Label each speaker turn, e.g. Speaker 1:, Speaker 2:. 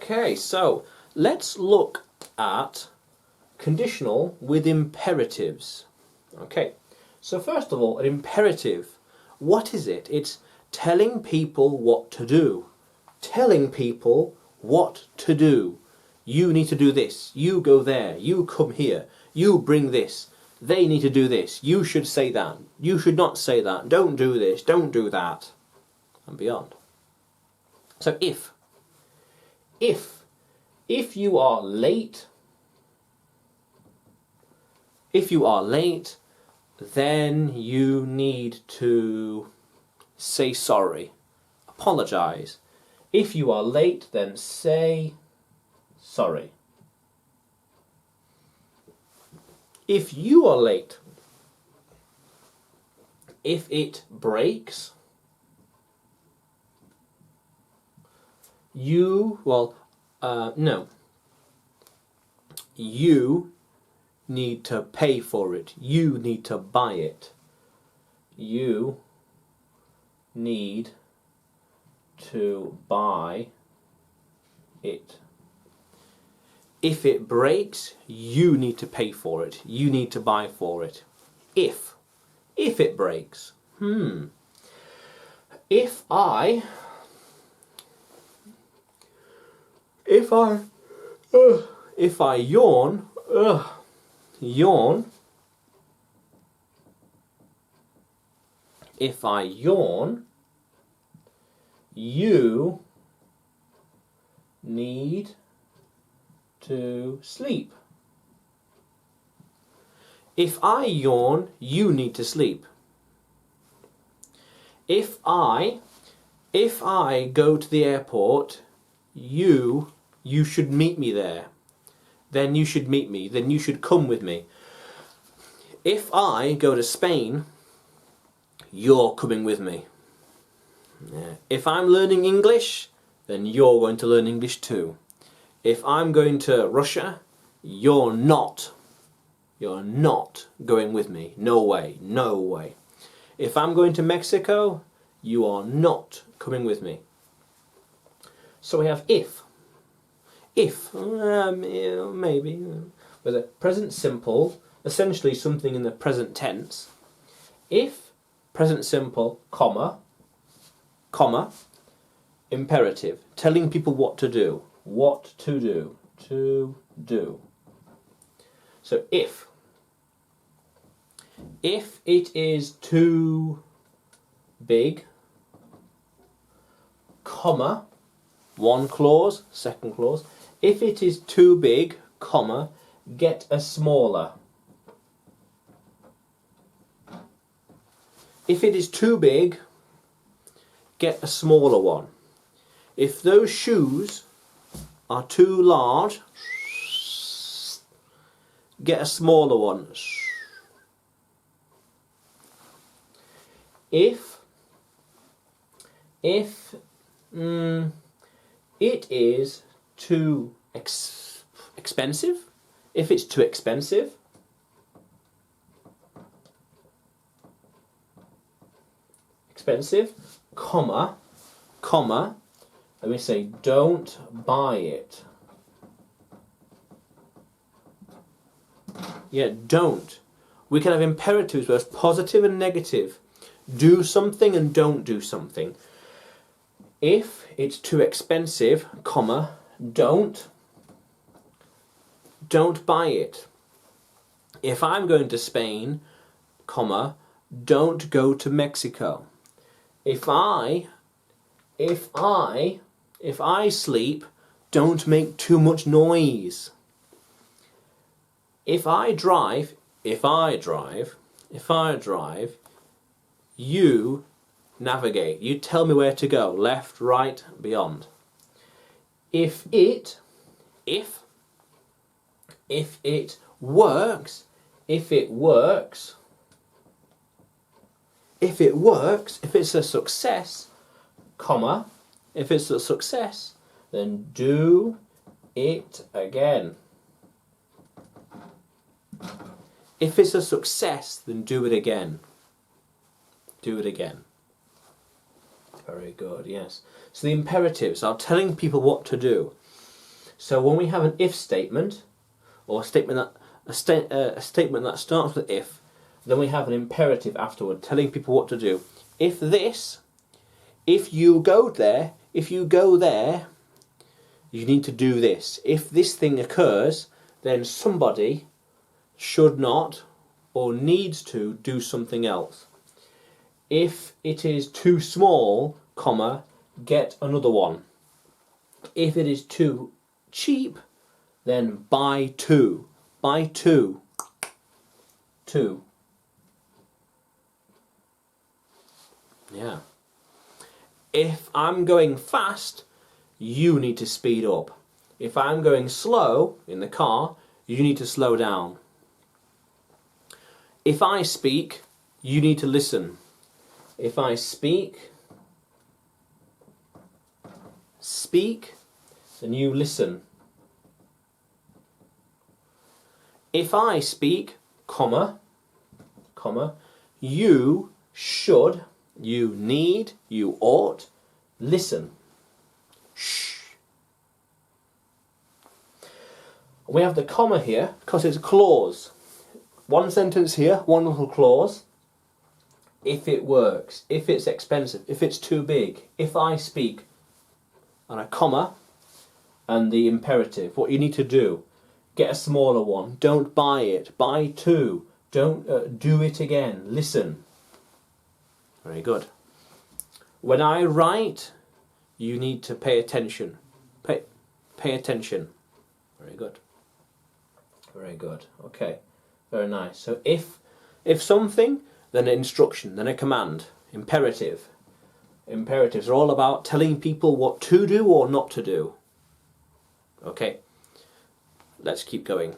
Speaker 1: Okay, so let's look at conditional with imperatives. Okay, so first of all, an imperative. What is it? It's telling people what to do. Telling people what to do. You need to do this. You go there. You come here. You bring this. They need to do this. You should say that. You should not say that. Don't do this. Don't do that. And beyond. So if you are late, then you need to say sorry, apologize. If you are late, then say sorry. If you are late, if it breaks, you need to pay for it. You need to buy it. You need to buy it. If it breaks, you need to pay for it. You need to buy for it. If it breaks. If I yawn, if I yawn, you need to sleep. If I yawn, you need to sleep. If I go to the airport, you should meet me there. Then you should meet me. Then you should come with me. If I go to Spain, you're coming with me. If I'm learning English, then you're going to learn English too. If I'm going to Russia, you're not going with me. No way, no way. If I'm going to Mexico, you are not coming with me. So we have if, maybe, with a present simple, essentially something in the present tense. If, present simple, comma, imperative, telling people what to do. What to do. To do. So if it is too big, comma, one clause, second clause. If it is too big, comma, get a smaller. If it is too big, get a smaller one. If those shoes are too large, get a smaller one. If it is too expensive, if it's too expensive, comma, let me say, don't buy it. Yeah, don't. We can have imperatives where it's positive and negative. Do something and don't do something. If it's too expensive, comma, don't buy it. If I'm going to Spain, comma, don't go to Mexico. If I sleep, don't make too much noise. If I drive, you navigate. You tell me where to go, left, right, beyond. If it works, if it's a success, comma, if it's a success, then do it again. If it's a success, then do it again. Do it again. Very good, yes. So the imperatives are telling people what to do. So when we have an if statement, or a statement that starts with if, then we have an imperative afterward, telling people what to do. If you go there, you need to do this. If this thing occurs, then somebody should not or needs to do something else. If it is too small, comma, get another one. If it is too cheap, then buy two. Buy two. Two. Yeah. If I'm going fast, you need to speed up. If I'm going slow in the car, you need to slow down. If I speak, you need to listen. If I speak, then you listen. If I speak, comma, you should, you need, you ought, listen. Shh. We have the comma here because it's a clause. One sentence here, one little clause. If it works, if it's expensive, if it's too big, if I speak, and a comma, and the imperative, what you need to do. Get a smaller one. Don't buy it. Buy two. Don't do it again. Listen. Very good. When I write, you need to pay attention. Pay attention. Very good. Very good. Okay. Very nice. So if something, then an instruction, then a command. Imperative. Imperatives are all about telling people what to do or not to do. Okay. Let's keep going.